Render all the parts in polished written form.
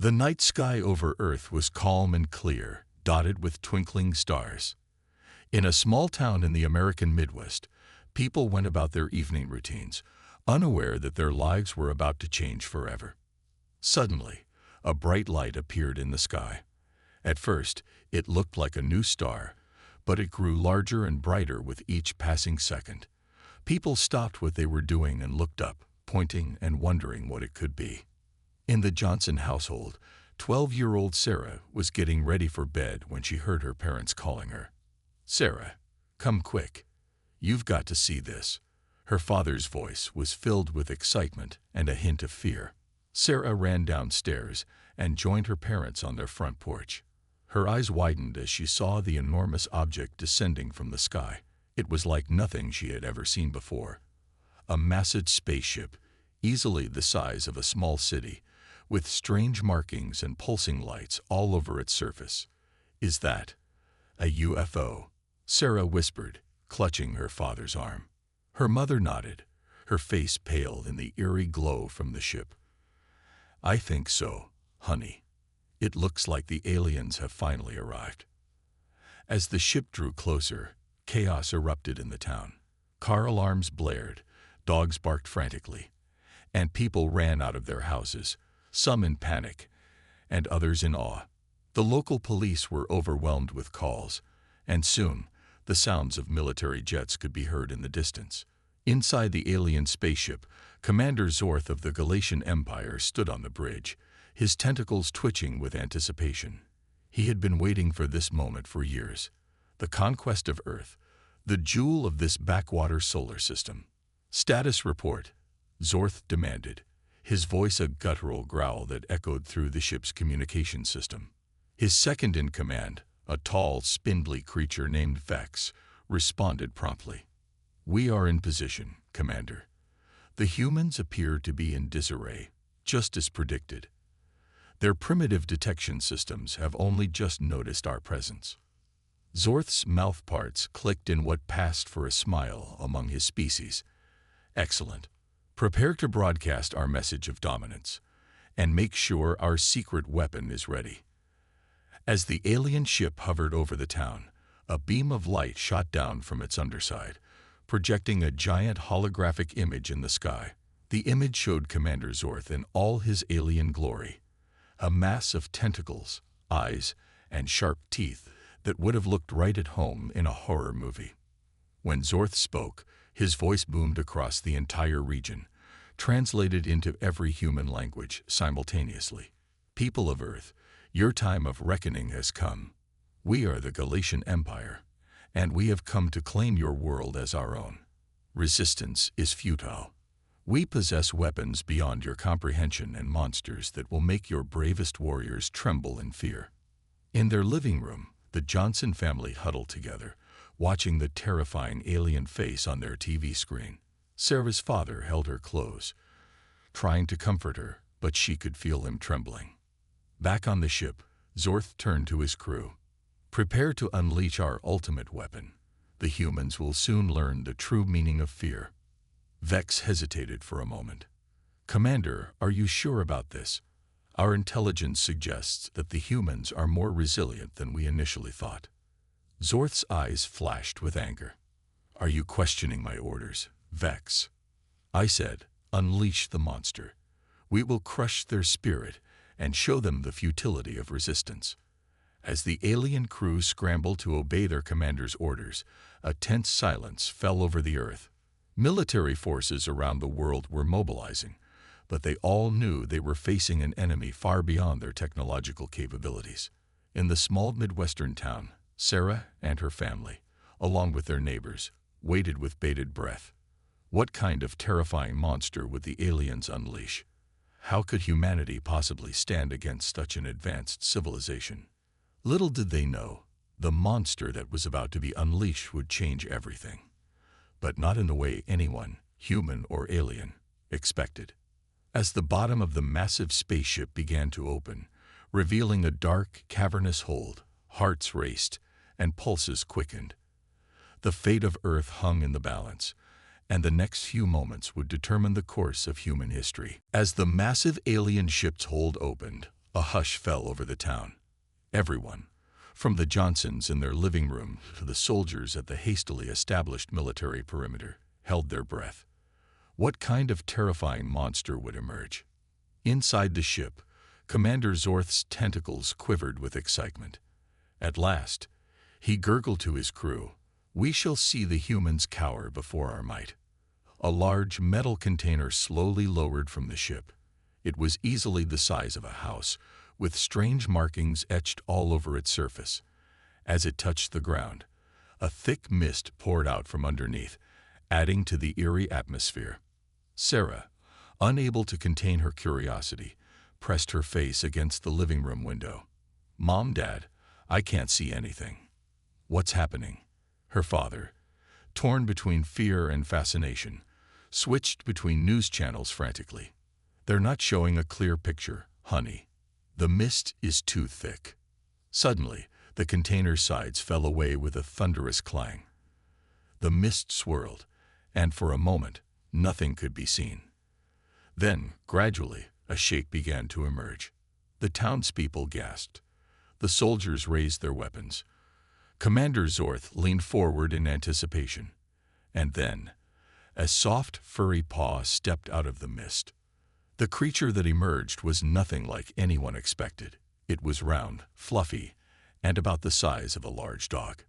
The night sky over Earth was calm and clear, dotted with twinkling stars. In a small town in the American Midwest, people went about their evening routines, unaware that their lives were about to change forever. Suddenly, a bright light appeared in the sky. At first, it looked like a new star, but it grew larger and brighter with each passing second. People stopped what they were doing and looked up, pointing and wondering what it could be. In the Johnson household, 12-year-old Sarah was getting ready for bed when she heard her parents calling her. "Sarah, come quick. You've got to see this." Her father's voice was filled with excitement and a hint of fear. Sarah ran downstairs and joined her parents on their front porch. Her eyes widened as she saw the enormous object descending from the sky. It was like nothing she had ever seen before. A massive spaceship, easily the size of a small city, with strange markings and pulsing lights all over its surface. "Is that a UFO?" Sarah whispered, clutching her father's arm. Her mother nodded, her face pale in the eerie glow from the ship. "I think so, honey. It looks like the aliens have finally arrived." As the ship drew closer, chaos erupted in the town. Car alarms blared, dogs barked frantically, and people ran out of their houses, some in panic and others in awe. The local police were overwhelmed with calls, and soon the sounds of military jets could be heard in the distance. Inside the alien spaceship, Commander Zorth of the Galatian Empire stood on the bridge, his tentacles twitching with anticipation. He had been waiting for this moment for years. The conquest of Earth, the jewel of this backwater solar system. "Status report," Zorth demanded, his voice a guttural growl that echoed through the ship's communication system. His second-in-command, a tall, spindly creature named Vex, responded promptly. "We are in position, Commander. The humans appear to be in disarray, just as predicted. Their primitive detection systems have only just noticed our presence." Zorth's mouth parts clicked in what passed for a smile among his species. "Excellent. Prepare to broadcast our message of dominance, and make sure our secret weapon is ready." As the alien ship hovered over the town, a beam of light shot down from its underside, projecting a giant holographic image in the sky. The image showed Commander Zorth in all his alien glory, a mass of tentacles, eyes, and sharp teeth that would have looked right at home in a horror movie. When Zorth spoke, his voice boomed across the entire region, translated into every human language simultaneously. "People of Earth, your time of reckoning has come. We are the Galatian Empire, and we have come to claim your world as our own. Resistance is futile. We possess weapons beyond your comprehension and monsters that will make your bravest warriors tremble in fear." In their living room, the Johnson family huddled together, watching the terrifying alien face on their TV screen. Sarah's father held her close, trying to comfort her, but she could feel him trembling. Back on the ship, Zorth turned to his crew. "Prepare to unleash our ultimate weapon. The humans will soon learn the true meaning of fear." Vex hesitated for a moment. "Commander, are you sure about this? Our intelligence suggests that the humans are more resilient than we initially thought." Zorth's eyes flashed with anger. "Are you questioning my orders, Vex? I said, unleash the monster. We will crush their spirit and show them the futility of resistance." As the alien crew scrambled to obey their commander's orders, a tense silence fell over the Earth. Military forces around the world were mobilizing, but they all knew they were facing an enemy far beyond their technological capabilities. In the small Midwestern town, Sarah and her family, along with their neighbors, waited with bated breath. What kind of terrifying monster would the aliens unleash? How could humanity possibly stand against such an advanced civilization? Little did they know, the monster that was about to be unleashed would change everything. But not in the way anyone, human or alien, expected. As the bottom of the massive spaceship began to open, revealing a dark, cavernous hold, hearts raced and pulses quickened. The fate of Earth hung in the balance, and the next few moments would determine the course of human history. As the massive alien ship's hold opened, A hush fell over the town. Everyone, from the Johnsons in their living room to the soldiers at the hastily established military perimeter, held their breath. What kind of terrifying monster would emerge? Inside the ship, Commander Zorth's tentacles quivered with excitement. At last, he gurgled to his crew, "We shall see the humans cower before our might." A large metal container slowly lowered from the ship. It was easily the size of a house, with strange markings etched all over its surface. As it touched the ground, a thick mist poured out from underneath, adding to the eerie atmosphere. Sarah, unable to contain her curiosity, pressed her face against the living room window. "Mom, Dad, I can't see anything." "What's happening?" Her father, torn between fear and fascination, switched between news channels frantically. "They're not showing a clear picture, honey. The mist is too thick." Suddenly, the container's sides fell away with a thunderous clang. The mist swirled, and for a moment, nothing could be seen. Then, gradually, a shape began to emerge. The townspeople gasped. The soldiers raised their weapons. Commander Zorth leaned forward in anticipation. And then, a soft, furry paw stepped out of the mist. The creature that emerged was nothing like anyone expected. It was round, fluffy, and about the size of a large dog.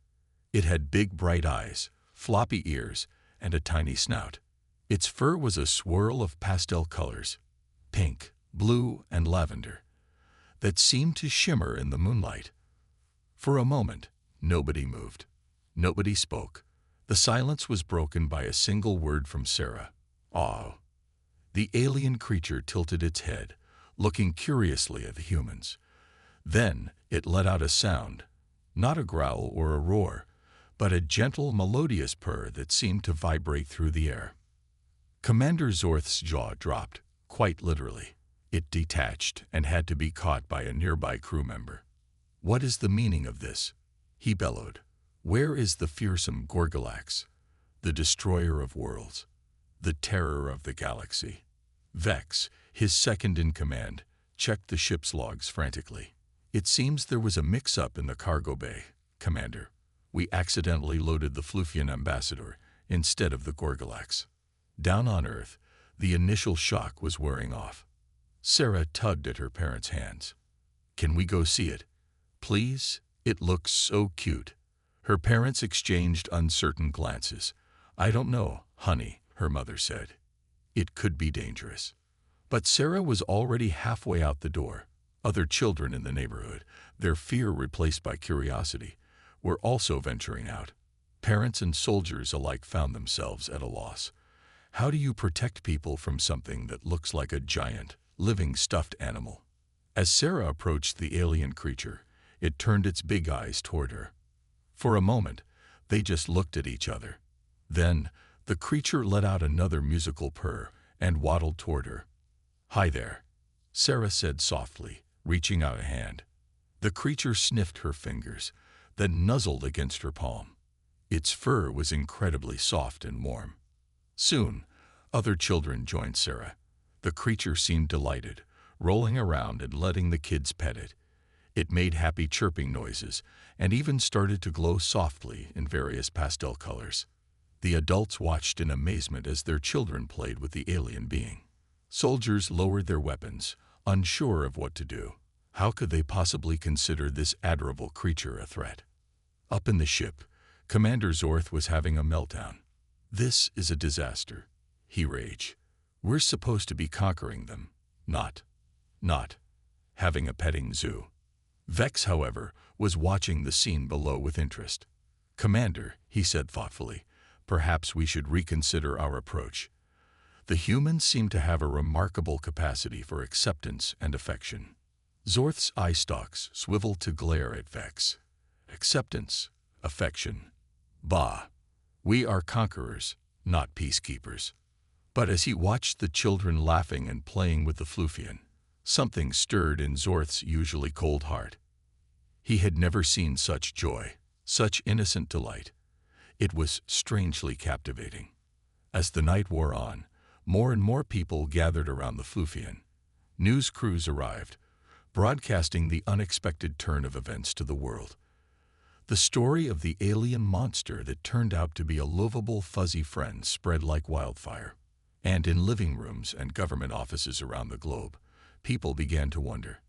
It had big, bright eyes, floppy ears, and a tiny snout. Its fur was a swirl of pastel colors, pink, blue, and lavender, that seemed to shimmer in the moonlight. For a moment, nobody moved. Nobody spoke. The silence was broken by a single word from Sarah. "Aw." The alien creature tilted its head, looking curiously at the humans. Then it let out a sound, not a growl or a roar, but a gentle, melodious purr that seemed to vibrate through the air. Commander Zorth's jaw dropped, quite literally. It detached and had to be caught by a nearby crew member. "What is the meaning of this?" he bellowed. "Where is the fearsome Gorgalax, the destroyer of worlds, the terror of the galaxy?" Vex, his second in command, checked the ship's logs frantically. "It seems there was a mix-up in the cargo bay, Commander. We accidentally loaded the Fluffian ambassador instead of the Gorgalax." Down on Earth, the initial shock was wearing off. Sarah tugged at her parents' hands. "Can we go see it? Please? It looks so cute." Her parents exchanged uncertain glances. "I don't know, honey," her mother said. "It could be dangerous." But Sarah was already halfway out the door. Other children in the neighborhood, their fear replaced by curiosity, were also venturing out. Parents and soldiers alike found themselves at a loss. How do you protect people from something that looks like a giant, living stuffed animal? As Sarah approached the alien creature, it turned its big eyes toward her. For a moment, they just looked at each other. Then, the creature let out another musical purr and waddled toward her. "Hi there," Sarah said softly, reaching out a hand. The creature sniffed her fingers, then nuzzled against her palm. Its fur was incredibly soft and warm. Soon, other children joined Sarah. The creature seemed delighted, rolling around and letting the kids pet it. It made happy chirping noises and even started to glow softly in various pastel colors. The adults watched in amazement as their children played with the alien being. Soldiers lowered their weapons, unsure of what to do. How could they possibly consider this adorable creature a threat? Up in the ship, Commander Zorth was having a meltdown. "This is a disaster," he raged. "We're supposed to be conquering them, not having a petting zoo." Vex, however, was watching the scene below with interest. "Commander," he said thoughtfully, "perhaps we should reconsider our approach. The humans seem to have a remarkable capacity for acceptance and affection." Zorth's eye stalks swiveled to glare at Vex. "Acceptance, affection. Bah! We are conquerors, not peacekeepers." But as he watched the children laughing and playing with the Fluffian, something stirred in Zorth's usually cold heart. He had never seen such joy, such innocent delight. It was strangely captivating. As the night wore on, more and more people gathered around the Fluffian. News crews arrived, broadcasting the unexpected turn of events to the world. The story of the alien monster that turned out to be a lovable fuzzy friend spread like wildfire. And in living rooms and government offices around the globe, people began to wonder,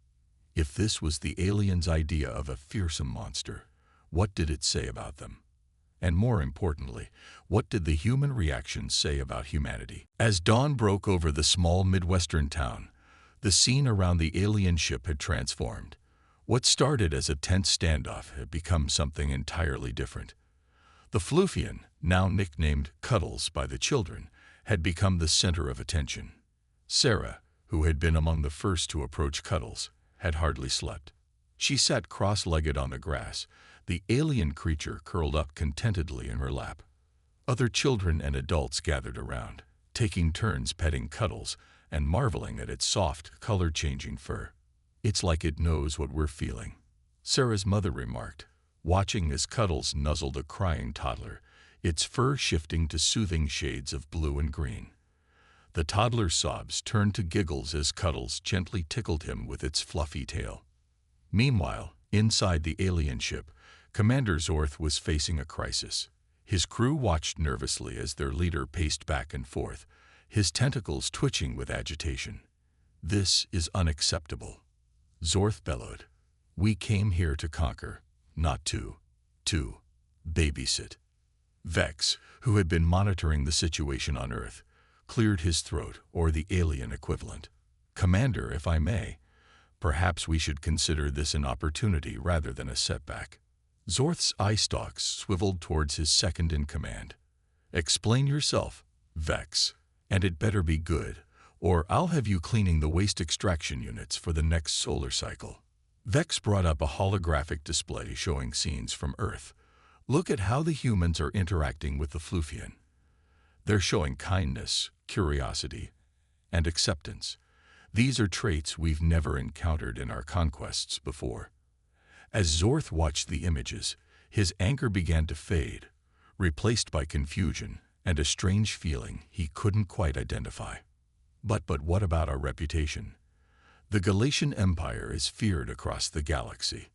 if this was the aliens' idea of a fearsome monster, what did it say about them? And more importantly, what did the human reaction say about humanity? As dawn broke over the small Midwestern town, the scene around the alien ship had transformed. What started as a tense standoff had become something entirely different. The Floofian, now nicknamed Cuddles by the children, had become the center of attention. Sarah, who had been among the first to approach Cuddles, had hardly slept. She sat cross-legged on the grass, the alien creature curled up contentedly in her lap. Other children and adults gathered around, taking turns petting Cuddles and marveling at its soft, color-changing fur. "It's like it knows what we're feeling," Sarah's mother remarked, watching as Cuddles nuzzled a crying toddler, its fur shifting to soothing shades of blue and green. The toddler's sobs turned to giggles as Cuddles gently tickled him with its fluffy tail. Meanwhile, inside the alien ship, Commander Zorth was facing a crisis. His crew watched nervously as their leader paced back and forth, his tentacles twitching with agitation. "This is unacceptable," Zorth bellowed. "We came here to conquer, not to babysit." Vex, who had been monitoring the situation on Earth, cleared his throat, or the alien equivalent. "Commander, if I may, perhaps we should consider this an opportunity rather than a setback." Zorth's eye stalks swiveled towards his second-in-command. "Explain yourself, Vex, and it better be good, or I'll have you cleaning the waste extraction units for the next solar cycle." Vex brought up a holographic display showing scenes from Earth. "Look at how the humans are interacting with the Floofian. They're showing kindness, curiosity, and acceptance. These are traits we've never encountered in our conquests before." As Zorth watched the images, his anger began to fade, replaced by confusion and a strange feeling he couldn't quite identify. But what about our reputation? The Galatian Empire is feared across the galaxy.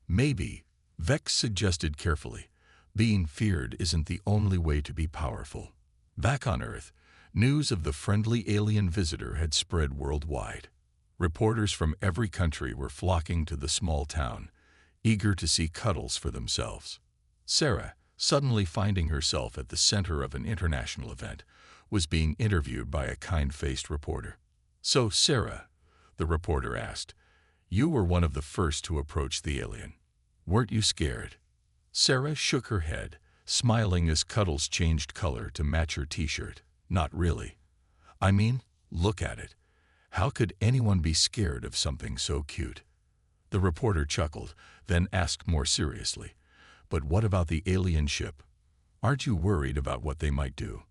Maybe, Vex suggested carefully, being feared isn't the only way to be powerful. Back on Earth, news of the friendly alien visitor had spread worldwide. Reporters from every country were flocking to the small town, eager to see Cuddles for themselves. Sarah, suddenly finding herself at the center of an international event, was being interviewed by a kind-faced reporter. "So, Sarah," the reporter asked, "you were one of the first to approach the alien. Weren't you scared?" Sarah shook her head, smiling as Cuddles changed color to match her t-shirt. "Not really. I mean, look at it. How could anyone be scared of something so cute?" The reporter chuckled, then asked more seriously, "But what about the alien ship? Aren't you worried about what they might do?"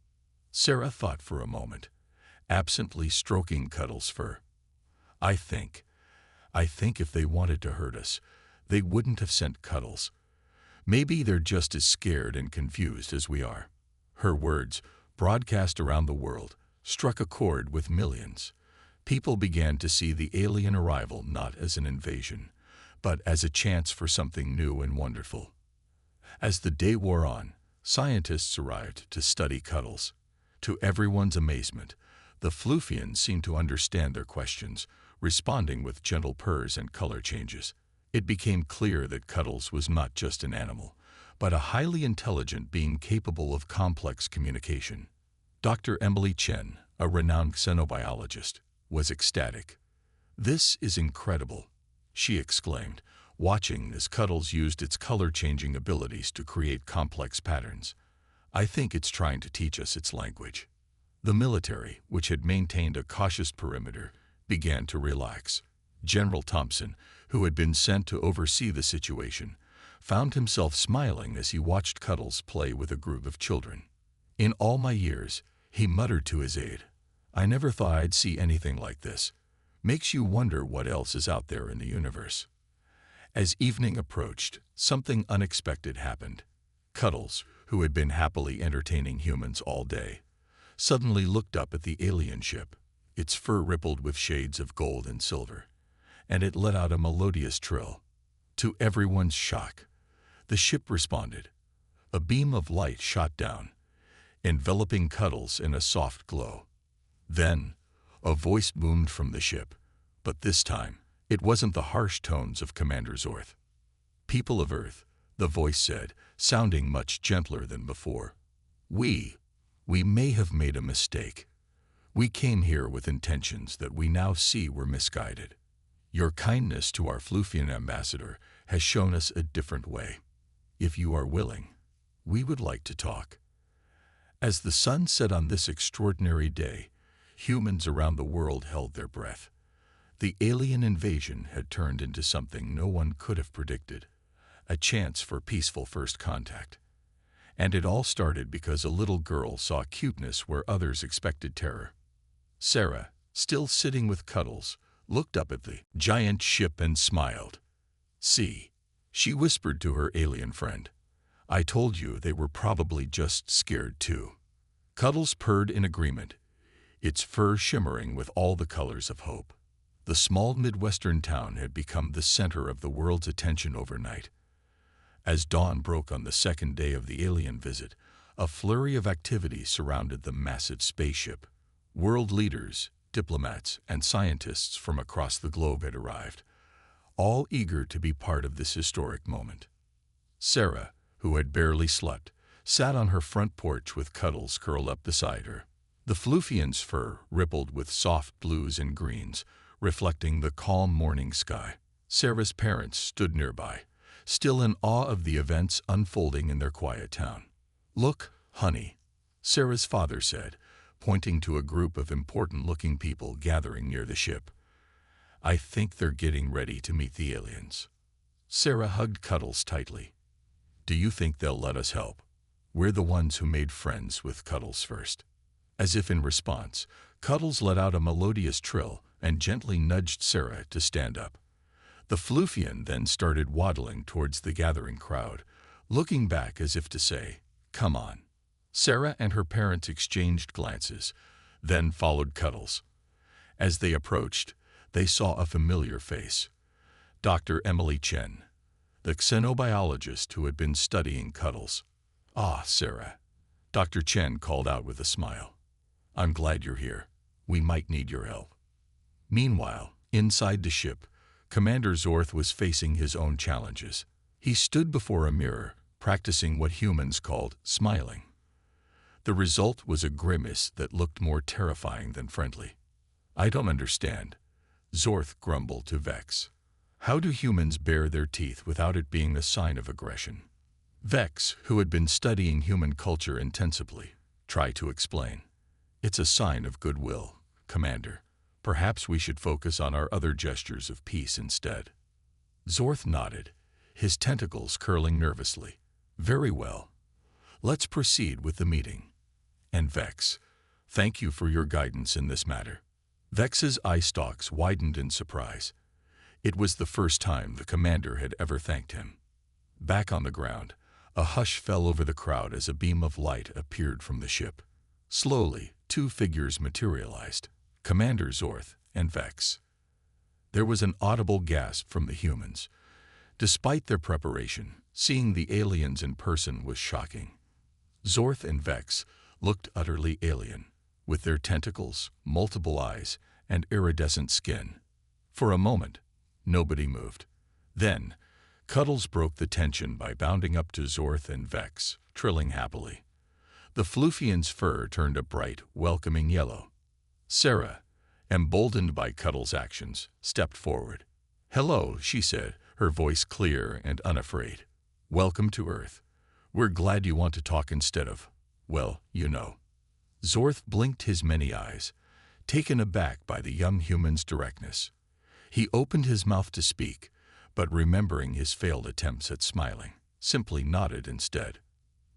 Sarah thought for a moment, absently stroking Cuddles' fur. I think if they wanted to hurt us, they wouldn't have sent Cuddles. Maybe they're just as scared and confused as we are." Her words, broadcast around the world, struck a chord with millions. People began to see the alien arrival not as an invasion, but as a chance for something new and wonderful. As the day wore on, scientists arrived to study Cuddles. To everyone's amazement, the Floofians seemed to understand their questions, responding with gentle purrs and color changes. It became clear that Cuddles was not just an animal, but a highly intelligent being capable of complex communication. Dr. Emily Chen, a renowned xenobiologist, was ecstatic. "This is incredible," she exclaimed, watching as Cuddles used its color-changing abilities to create complex patterns. "I think it's trying to teach us its language." The military, which had maintained a cautious perimeter, began to relax. General Thompson, who had been sent to oversee the situation, found himself smiling as he watched Cuddles play with a group of children. "In all my years," he muttered to his aide, "I never thought I'd see anything like this. Makes you wonder what else is out there in the universe." As evening approached, something unexpected happened. Cuddles, who had been happily entertaining humans all day, suddenly looked up at the alien ship. Its fur rippled with shades of gold and silver, and it let out a melodious trill. To everyone's shock, the ship responded. A beam of light shot down, enveloping Cuddles in a soft glow. Then, a voice boomed from the ship, but this time, it wasn't the harsh tones of Commander Zorth. "People of Earth," the voice said, sounding much gentler than before. We may have made a mistake. We came here with intentions that we now see were misguided. Your kindness to our Floofian ambassador has shown us a different way. If you are willing, we would like to talk." As the sun set on this extraordinary day, humans around the world held their breath. The alien invasion had turned into something no one could have predicted, a chance for peaceful first contact. And it all started because a little girl saw cuteness where others expected terror. Sarah, still sitting with Cuddles, looked up at the giant ship and smiled. "See," she whispered to her alien friend. "I told you they were probably just scared too." Cuddles purred in agreement, its fur shimmering with all the colors of hope. The small Midwestern town had become the center of the world's attention overnight. As dawn broke on the second day of the alien visit, a flurry of activity surrounded the massive spaceship. World leaders, diplomats, and scientists from across the globe had arrived, all eager to be part of this historic moment. Sarah, who had barely slept, sat on her front porch with Cuddles curled up beside her. The Floofian's fur rippled with soft blues and greens, reflecting the calm morning sky. Sarah's parents stood nearby, still in awe of the events unfolding in their quiet town. "Look, honey," Sarah's father said, pointing to a group of important-looking people gathering near the ship. "I think they're getting ready to meet the aliens." Sarah hugged Cuddles tightly. "Do you think they'll let us help? We're the ones who made friends with Cuddles first." As if in response, Cuddles let out a melodious trill and gently nudged Sarah to stand up. The Floofian then started waddling towards the gathering crowd, looking back as if to say, "Come on." Sarah and her parents exchanged glances, then followed Cuddles. As they approached, they saw a familiar face. Dr. Emily Chen, the xenobiologist who had been studying Cuddles. "Ah, Sarah," Dr. Chen called out with a smile. "I'm glad you're here. We might need your help." Meanwhile, inside the ship, Commander Zorth was facing his own challenges. He stood before a mirror, practicing what humans called smiling. The result was a grimace that looked more terrifying than friendly. "I don't understand," Zorth grumbled to Vex. "How do humans bare their teeth without it being a sign of aggression?" Vex, who had been studying human culture intensively, tried to explain. "It's a sign of goodwill, Commander. Perhaps we should focus on our other gestures of peace instead." Zorth nodded, his tentacles curling nervously. "Very well. Let's proceed with the meeting. And Vex, thank you for your guidance in this matter." Vex's eye stalks widened in surprise. It was the first time the commander had ever thanked him. Back on the ground, a hush fell over the crowd as a beam of light appeared from the ship. Slowly, two figures materialized, Commander Zorth and Vex. There was an audible gasp from the humans. Despite their preparation, seeing the aliens in person was shocking. Zorth and Vex looked utterly alien, with their tentacles, multiple eyes, and iridescent skin. For a moment, nobody moved. Then, Cuddles broke the tension by bounding up to Zorth and Vex, trilling happily. The Floofian's fur turned a bright, welcoming yellow. Sarah, emboldened by Cuddles' actions, stepped forward. "Hello," she said, her voice clear and unafraid. "Welcome to Earth. We're glad you want to talk instead of, well, you know." Zorth blinked his many eyes, taken aback by the young human's directness. He opened his mouth to speak, but remembering his failed attempts at smiling, simply nodded instead.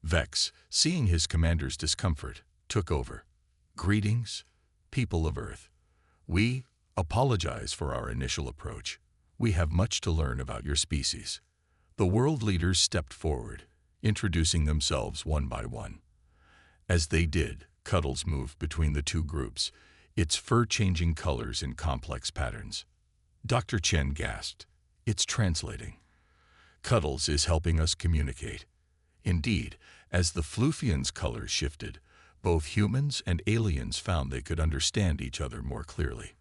Vex, seeing his commander's discomfort, took over. "Greetings, people of Earth. We apologize for our initial approach. We have much to learn about your species." The world leaders stepped forward, introducing themselves one by one. As they did, Cuddles moved between the two groups, its fur changing colors in complex patterns. Dr. Chen gasped. It's translating. Cuddles is helping us communicate. Indeed, as the Floofians' colors shifted, both humans and aliens found they could understand each other more clearly.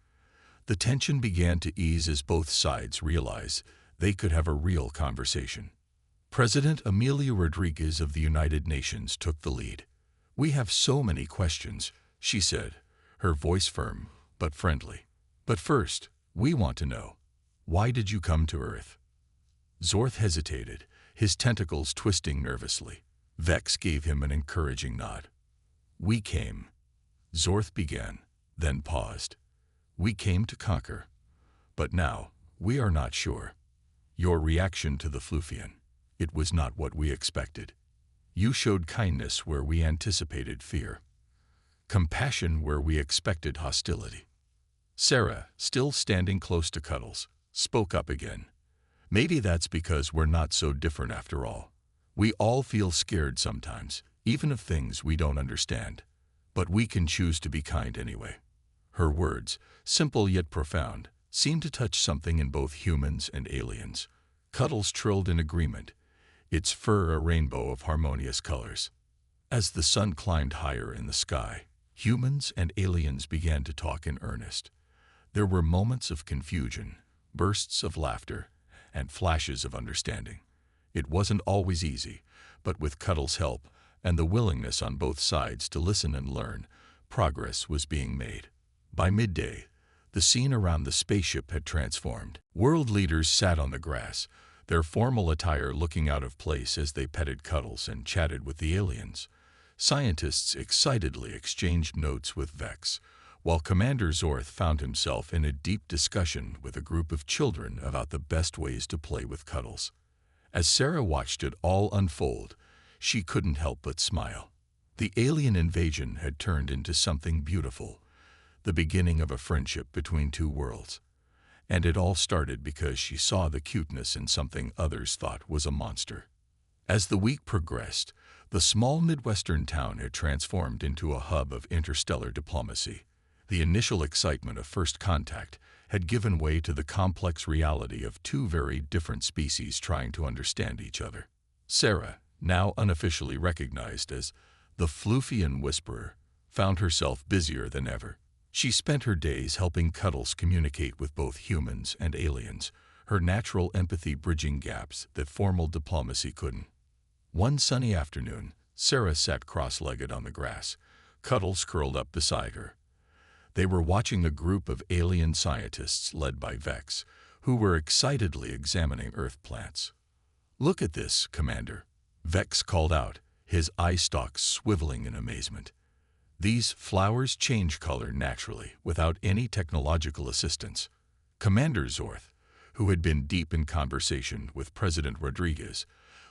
The tension began to ease as both sides realized they could have a real conversation. President Amelia Rodriguez of the United Nations took the lead. "We have so many questions," she said, her voice firm but friendly. "But first, we want to know, why did you come to Earth?" Zorth hesitated, his tentacles twisting nervously. Vex gave him an encouraging nod. "We came," Zorth began, then paused. "We came to conquer. But now, we are not sure. Your reaction to the Floofian, it was not what we expected. You showed kindness where we anticipated fear. Compassion where we expected hostility." Sarah, still standing close to Cuddles, spoke up again. "Maybe that's because we're not so different after all. We all feel scared sometimes, even of things we don't understand. But we can choose to be kind anyway." Her words, simple yet profound, seemed to touch something in both humans and aliens. Cuddles trilled in agreement, its fur a rainbow of harmonious colors. As the sun climbed higher in the sky, humans and aliens began to talk in earnest. There were moments of confusion, bursts of laughter, and flashes of understanding. It wasn't always easy, but with Cuddles' help and the willingness on both sides to listen and learn, progress was being made. By midday, the scene around the spaceship had transformed. World leaders sat on the grass, their formal attire looking out of place as they petted Cuddles and chatted with the aliens. Scientists excitedly exchanged notes with Vex, while Commander Zorth found himself in a deep discussion with a group of children about the best ways to play with Cuddles. As Sarah watched it all unfold, she couldn't help but smile. The alien invasion had turned into something beautiful, the beginning of a friendship between two worlds. And it all started because she saw the cuteness in something others thought was a monster. As the week progressed, the small Midwestern town had transformed into a hub of interstellar diplomacy. The initial excitement of first contact had given way to the complex reality of two very different species trying to understand each other. Sarah, now unofficially recognized as the Floofian Whisperer, found herself busier than ever. She spent her days helping Cuddles communicate with both humans and aliens, her natural empathy bridging gaps that formal diplomacy couldn't. One sunny afternoon, Sarah sat cross-legged on the grass, Cuddles curled up beside her. They were watching a group of alien scientists led by Vex, who were excitedly examining Earth plants. "Look at this, Commander," Vex called out, his eye stalks swiveling in amazement. "These flowers change color naturally, without any technological assistance." Commander Zorth, who had been deep in conversation with President Rodriguez,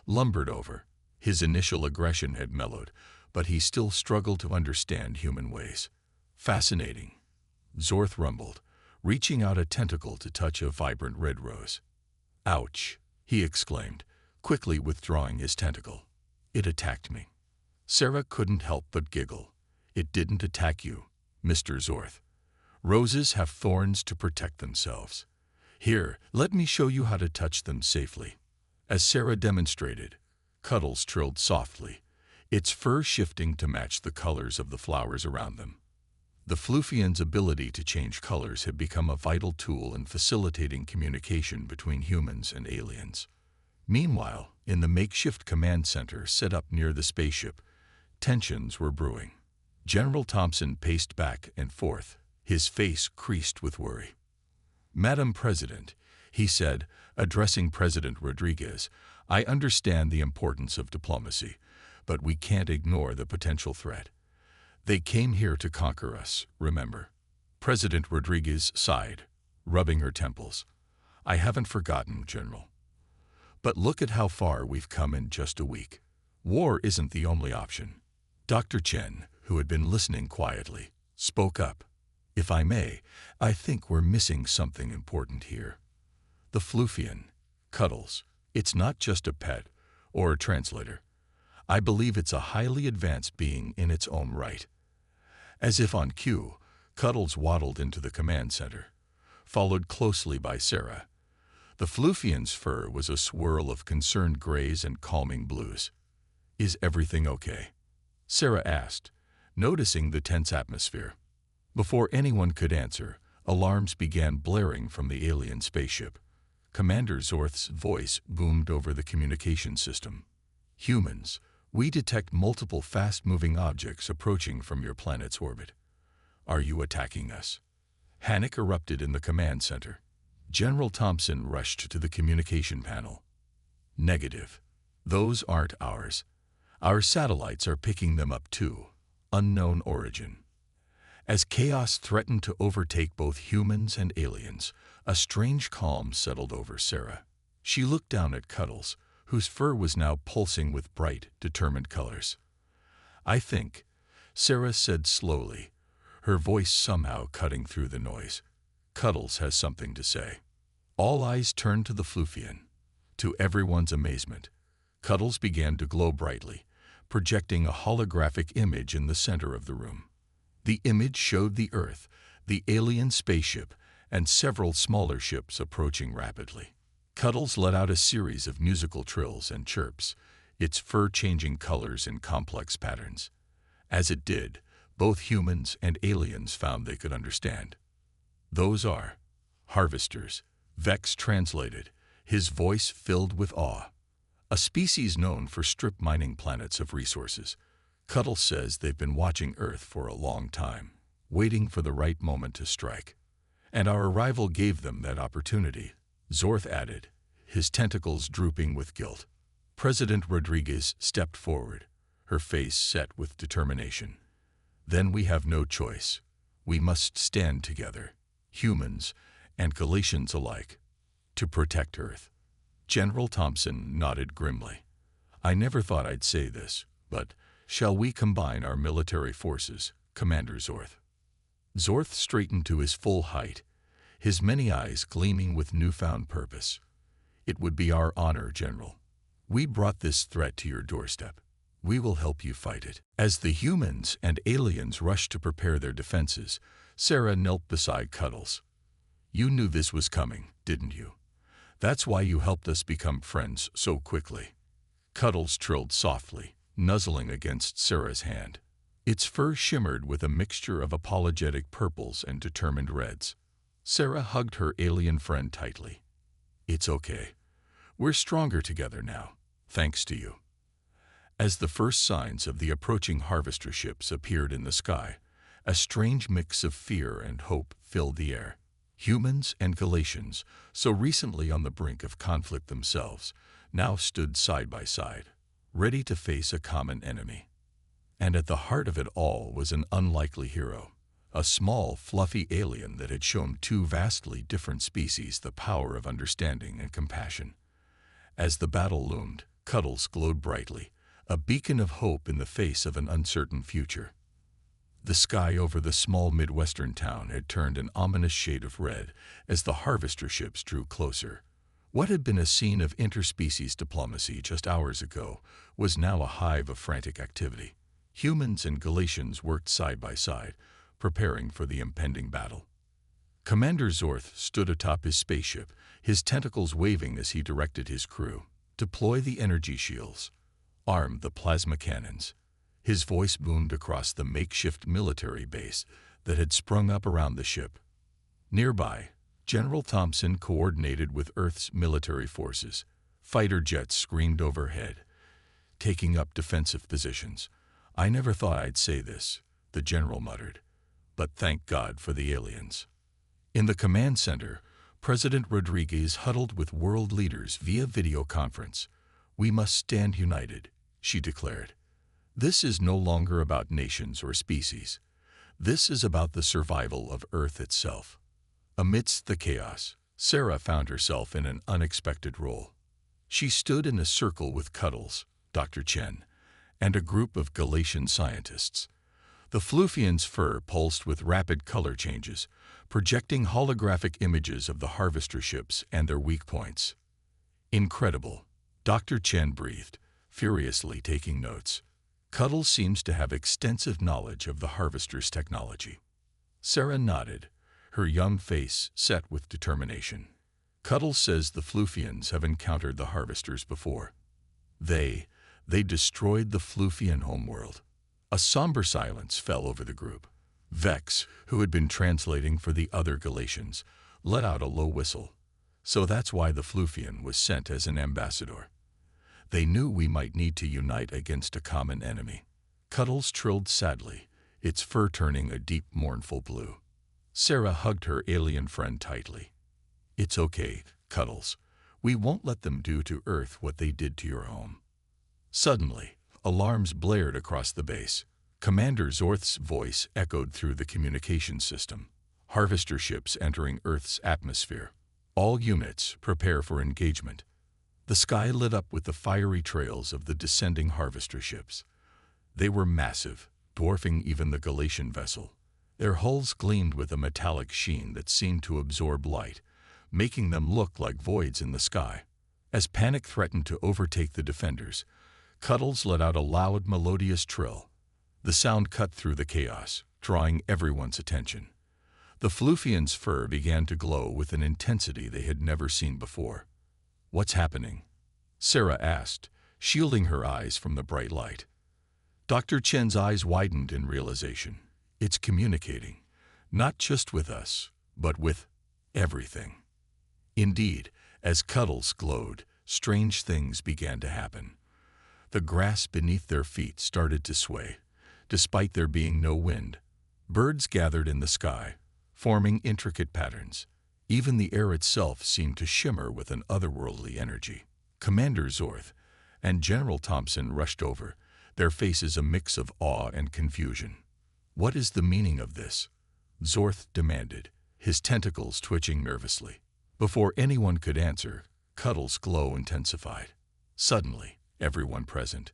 lumbered over. His initial aggression had mellowed, but he still struggled to understand human ways. "Fascinating," Zorth rumbled, reaching out a tentacle to touch a vibrant red rose. "Ouch," he exclaimed, quickly withdrawing his tentacle. "It attacked me." Sarah couldn't help but giggle. "It didn't attack you, Mr. Zorth. Roses have thorns to protect themselves. Here, let me show you how to touch them safely." As Sarah demonstrated, Cuddles trilled softly, its fur shifting to match the colors of the flowers around them. The Floofian's ability to change colors had become a vital tool in facilitating communication between humans and aliens. Meanwhile, in the makeshift command center set up near the spaceship, tensions were brewing. General Thompson paced back and forth, his face creased with worry. "Madam President," he said, addressing President Rodriguez, "I understand the importance of diplomacy, but we can't ignore the potential threat. They came here to conquer us, remember." President Rodriguez sighed, rubbing her temples. "I haven't forgotten, General. But look at how far we've come in just a week. War isn't the only option." Dr. Chen, who had been listening quietly, spoke up. "If I may, I think we're missing something important here. The Floofian, Cuddles, it's not just a pet or a translator. I believe it's a highly advanced being in its own right." As if on cue, Cuddles waddled into the command center. followed closely by Sarah. The Floofian's fur was a swirl of concerned grays and calming blues. "Is everything okay?" Sarah asked, noticing the tense atmosphere. Before anyone could answer, alarms began blaring from the alien spaceship. Commander Zorth's voice boomed over the communication system. "Humans, we detect multiple fast-moving objects approaching from your planet's orbit. Are you attacking us?" Panic erupted in the command center. General Thompson rushed to the communication panel. "Negative. Those aren't ours. Our satellites are picking them up too. Unknown origin." As chaos threatened to overtake both humans and aliens, a strange calm settled over Sarah. She looked down at Cuddles, whose fur was now pulsing with bright, determined colors. "I think," Sarah said slowly, her voice somehow cutting through the noise, "Cuddles has something to say." All eyes turned to the Floofian. To everyone's amazement, Cuddles began to glow brightly, projecting a holographic image in the center of the room. The image showed the Earth, the alien spaceship, and several smaller ships approaching rapidly. Cuddles let out a series of musical trills and chirps, its fur changing colors in complex patterns. As it did, both humans and aliens found they could understand. "Those are harvesters," Vex translated, his voice filled with awe. "A species known for strip mining planets of resources. Cuddles says they've been watching Earth for a long time, waiting for the right moment to strike. And our arrival gave them that opportunity," Zorth added, his tentacles drooping with guilt. President Rodriguez stepped forward, her face set with determination. "Then we have no choice. We must stand together, humans and Galatians alike, to protect Earth." General Thompson nodded grimly. "I never thought I'd say this, but shall we combine our military forces, Commander Zorth?" Zorth straightened to his full height, his many eyes gleaming with newfound purpose. "It would be our honor, General. We brought this threat to your doorstep. We will help you fight it." As the humans and aliens rushed to prepare their defenses, Sarah knelt beside Cuddles. "You knew this was coming, didn't you? That's why you helped us become friends so quickly." Cuddles trilled softly, nuzzling against Sarah's hand. Its fur shimmered with a mixture of apologetic purples and determined reds. Sarah hugged her alien friend tightly. "It's okay. We're stronger together now, thanks to you." As the first signs of the approaching harvester ships appeared in the sky, a strange mix of fear and hope filled the air. Humans and Galatians, so recently on the brink of conflict themselves, now stood side by side, ready to face a common enemy. And at the heart of it all was an unlikely hero, a small, fluffy alien that had shown two vastly different species the power of understanding and compassion. As the battle loomed, Cuddles glowed brightly, a beacon of hope in the face of an uncertain future. The sky over the small Midwestern town had turned an ominous shade of red as the harvester ships drew closer. What had been a scene of interspecies diplomacy just hours ago was now a hive of frantic activity. Humans and Galatians worked side by side, preparing for the impending battle. Commander Zorth stood atop his spaceship, his tentacles waving as he directed his crew. "Deploy the energy shields. Arm the plasma cannons." His voice boomed across the makeshift military base that had sprung up around the ship. Nearby, General Thompson coordinated with Earth's military forces. Fighter jets screamed overhead, taking up defensive positions. "I never thought I'd say this," the general muttered, "but thank God for the aliens." In the command center, President Rodriguez huddled with world leaders via video conference. "We must stand united," she declared. "This is no longer about nations or species. This is about the survival of Earth itself." Amidst the chaos, Sarah found herself in an unexpected role. She stood in a circle with Cuddles, Dr. Chen, and a group of Galatian scientists. The Floofian's fur pulsed with rapid color changes, projecting holographic images of the harvester ships and their weak points. "Incredible," Dr. Chen breathed, furiously taking notes. "Cuddles seems to have extensive knowledge of the harvester's technology." Sarah nodded, her young face set with determination. Cuddles says the Floofians have encountered the Harvesters before. They destroyed the Floofian homeworld. A somber silence fell over the group. Vex, who had been translating for the other Galatians, let out a low whistle. So that's why the Floofian was sent as an ambassador. They knew we might need to unite against a common enemy. Cuddles trilled sadly, its fur turning a deep, mournful blue. Sarah hugged her alien friend tightly. It's okay, Cuddles. We won't let them do to Earth what they did to your home. Suddenly, alarms blared across the base. Commander Zorth's voice echoed through the communication system. Harvester ships entering Earth's atmosphere. All units prepare for engagement. The sky lit up with the fiery trails of the descending harvester ships. They were massive, dwarfing even the Galatian vessel. Their hulls gleamed with a metallic sheen that seemed to absorb light, making them look like voids in the sky. As panic threatened to overtake the defenders, Cuddles let out a loud, melodious trill. The sound cut through the chaos, drawing everyone's attention. The Floofian's fur began to glow with an intensity they had never seen before. What's happening? Sarah asked, shielding her eyes from the bright light. Dr. Chen's eyes widened in realization. It's communicating, not just with us, but with everything. Indeed, as Cuddles glowed, strange things began to happen. The grass beneath their feet started to sway, despite there being no wind. Birds gathered in the sky, forming intricate patterns. Even the air itself seemed to shimmer with an otherworldly energy. Commander Zorth and General Thompson rushed over, their faces a mix of awe and confusion. What is the meaning of this? Zorth demanded, his tentacles twitching nervously. Before anyone could answer, Cuddles' glow intensified. Suddenly, everyone present,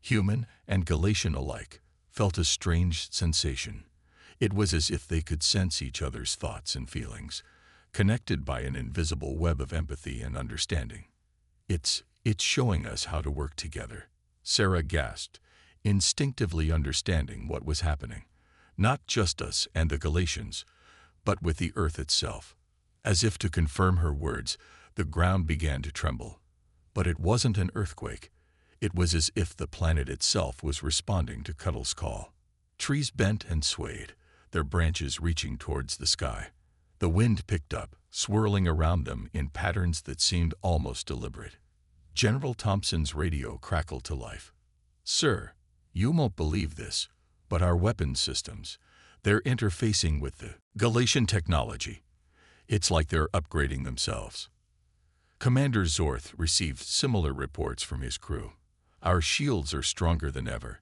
human and Galatian alike, felt a strange sensation. It was as if they could sense each other's thoughts and feelings, connected by an invisible web of empathy and understanding. It's showing us how to work together, Sarah gasped, instinctively understanding what was happening. Not just us and the Galatians, but with the Earth itself. As if to confirm her words, the ground began to tremble. But it wasn't an earthquake. It was as if the planet itself was responding to Cuddles' call. Trees bent and swayed, their branches reaching towards the sky. The wind picked up, swirling around them in patterns that seemed almost deliberate. General Thompson's radio crackled to life. Sir, you won't believe this, but our weapons systems, they're interfacing with the Galatian technology. It's like they're upgrading themselves. Commander Zorth received similar reports from his crew. Our shields are stronger than ever.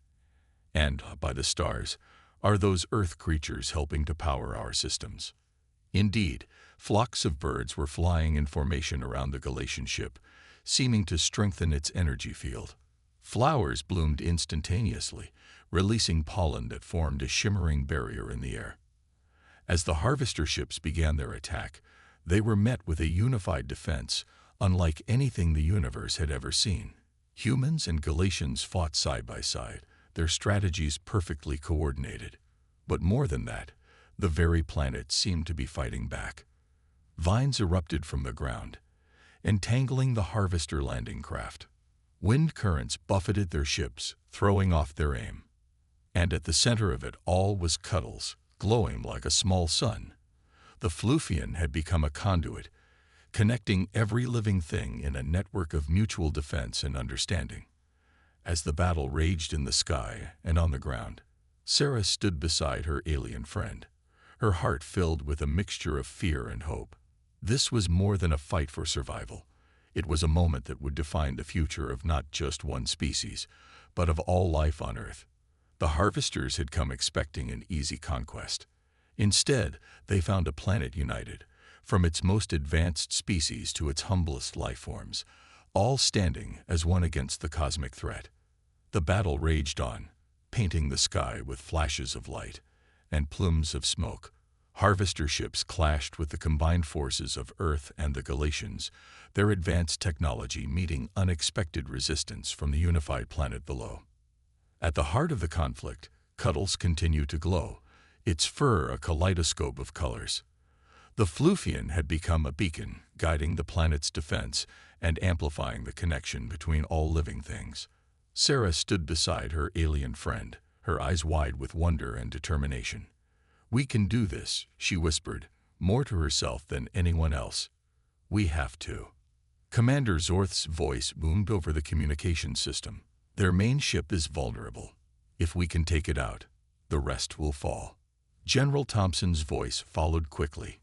And, by the stars, are those Earth creatures helping to power our systems. Indeed, flocks of birds were flying in formation around the Galatian ship, seeming to strengthen its energy field. Flowers bloomed instantaneously, releasing pollen that formed a shimmering barrier in the air. As the harvester ships began their attack, they were met with a unified defense, unlike anything the universe had ever seen. Humans and Galatians fought side by side, their strategies perfectly coordinated. But more than that, the very planet seemed to be fighting back. Vines erupted from the ground, entangling the harvester landing craft. Wind currents buffeted their ships, throwing off their aim. And at the center of it all was Cuddles, glowing like a small sun. The Floofian had become a conduit, connecting every living thing in a network of mutual defense and understanding. As the battle raged in the sky and on the ground, Sarah stood beside her alien friend, her heart filled with a mixture of fear and hope. This was more than a fight for survival. It was a moment that would define the future of not just one species, but of all life on Earth. The harvesters had come expecting an easy conquest. Instead, they found a planet united, from its most advanced species to its humblest life forms, all standing as one against the cosmic threat. The battle raged on, painting the sky with flashes of light and plumes of smoke. Harvester ships clashed with the combined forces of Earth and the Galatians, their advanced technology meeting unexpected resistance from the unified planet below. At the heart of the conflict, Cuddles continued to glow, its fur a kaleidoscope of colors. The Floofian had become a beacon, guiding the planet's defense and amplifying the connection between all living things. Sarah stood beside her alien friend, her eyes wide with wonder and determination. "We can do this," she whispered, more to herself than anyone else. "We have to." Commander Zorth's voice boomed over the communication system. "Their main ship is vulnerable. If we can take it out, the rest will fall." General Thompson's voice followed quickly.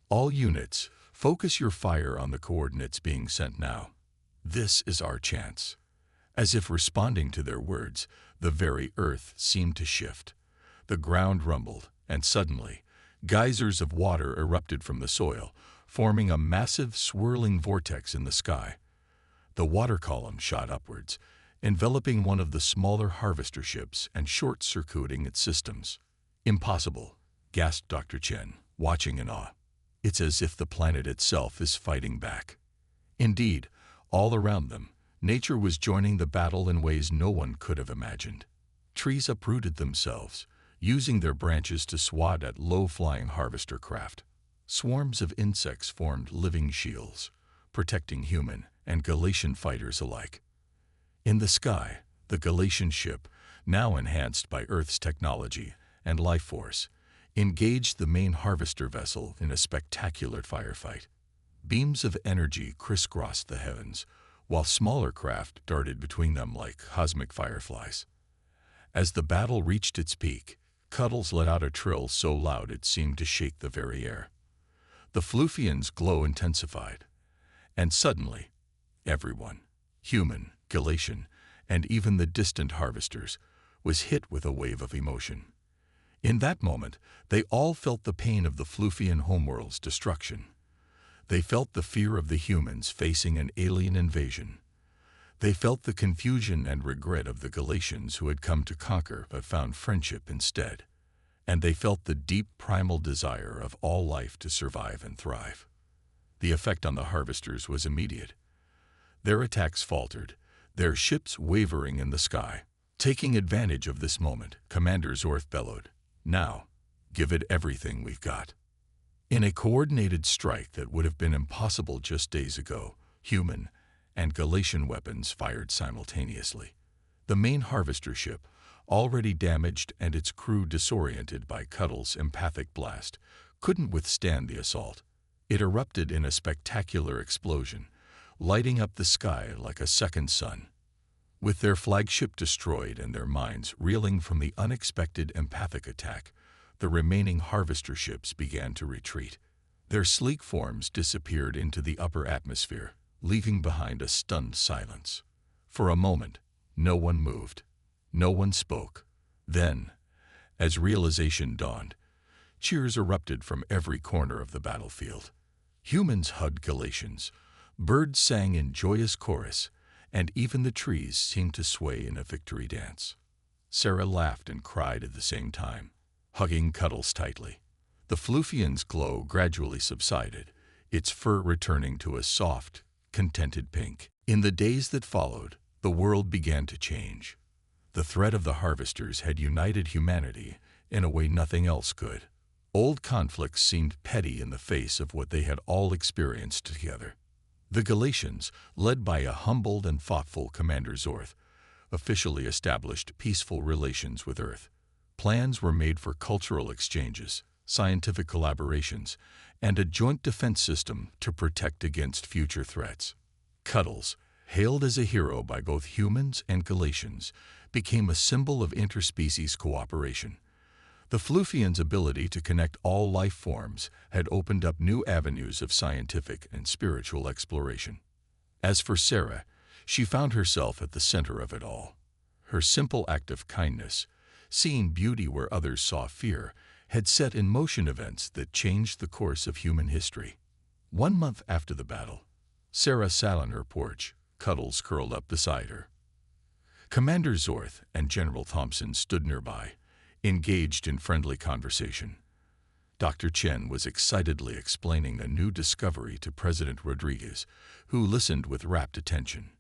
"All units, focus your fire on the coordinates being sent now. This is our chance." As if responding to their words, the very earth seemed to shift. The ground rumbled, and suddenly, geysers of water erupted from the soil, forming a massive swirling vortex in the sky. The water column shot upwards, enveloping one of the smaller harvester ships and short-circuiting its systems. "Impossible," gasped Dr. Chen, watching in awe. "It's as if the planet itself is fighting back." Indeed, all around them, nature was joining the battle in ways no one could have imagined. Trees uprooted themselves, using their branches to swat at low-flying harvester craft. Swarms of insects formed living shields, protecting human and Galatian fighters alike. In the sky, the Galatian ship, now enhanced by Earth's technology and life force, engaged the main harvester vessel in a spectacular firefight. Beams of energy crisscrossed the heavens, while smaller craft darted between them like cosmic fireflies. As the battle reached its peak, Cuddles let out a trill so loud it seemed to shake the very air. The Floofian's glow intensified, and suddenly, everyone, human, Galatian, and even the distant harvesters, was hit with a wave of emotion. In that moment, they all felt the pain of the Floofian homeworld's destruction. They felt the fear of the humans facing an alien invasion. They felt the confusion and regret of the Galatians who had come to conquer but found friendship instead. And they felt the deep primal desire of all life to survive and thrive. The effect on the harvesters was immediate. Their attacks faltered, their ships wavering in the sky. Taking advantage of this moment, Commander Zorth bellowed, "Now, give it everything we've got." In a coordinated strike that would have been impossible just days ago, human and Galatian weapons fired simultaneously. The main harvester ship, already damaged and its crew disoriented by Cuddles' empathic blast, couldn't withstand the assault. It erupted in a spectacular explosion, lighting up the sky like a second sun. With their flagship destroyed and their minds reeling from the unexpected empathic attack, the remaining harvester ships began to retreat. Their sleek forms disappeared into the upper atmosphere, leaving behind a stunned silence. For a moment, no one moved. No one spoke. Then, as realization dawned, cheers erupted from every corner of the battlefield. Humans hugged Galatians, birds sang in joyous chorus, and even the trees seemed to sway in a victory dance. Sarah laughed and cried at the same time, hugging Cuddles tightly. The Floofian's glow gradually subsided, its fur returning to a soft, contented pink. In the days that followed, the world began to change. The threat of the harvesters had united humanity in a way nothing else could. Old conflicts seemed petty in the face of what they had all experienced together. The Galatians, led by a humbled and thoughtful Commander Zorth, officially established peaceful relations with Earth. Plans were made for cultural exchanges, scientific collaborations, and a joint defense system to protect against future threats. Cuddles, hailed as a hero by both humans and Galatians, became a symbol of interspecies cooperation. The Floofian's ability to connect all life forms had opened up new avenues of scientific and spiritual exploration. As for Sarah, she found herself at the center of it all. Her simple act of kindness, seeing beauty where others saw fear, had set in motion events that changed the course of human history. 1 month after the battle, Sarah sat on her porch, Cuddles curled up beside her. Commander Zorth and General Thompson stood nearby, engaged in friendly conversation. Dr. Chen was excitedly explaining a new discovery to President Rodriguez, who listened with rapt attention.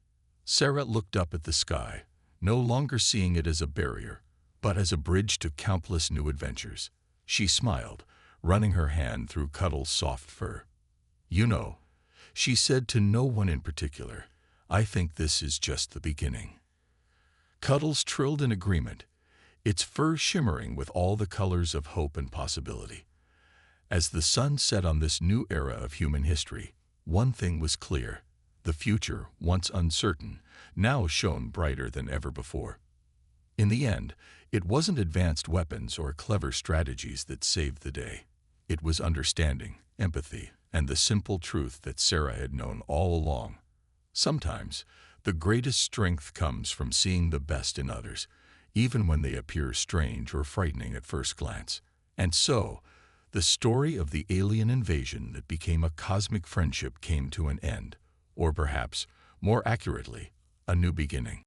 Sarah looked up at the sky, no longer seeing it as a barrier, but as a bridge to countless new adventures. She smiled, running her hand through Cuddle's soft fur. "You know," she said to no one in particular, "I think this is just the beginning." Cuddles trilled in agreement, its fur shimmering with all the colors of hope and possibility. As the sun set on this new era of human history, one thing was clear: the future, once uncertain, now shone brighter than ever before. In the end, it wasn't advanced weapons or clever strategies that saved the day. It was understanding, empathy, and the simple truth that Sarah had known all along. Sometimes, the greatest strength comes from seeing the best in others, even when they appear strange or frightening at first glance. And so, the story of the alien invasion that became a cosmic friendship came to an end, or perhaps, more accurately, a new beginning.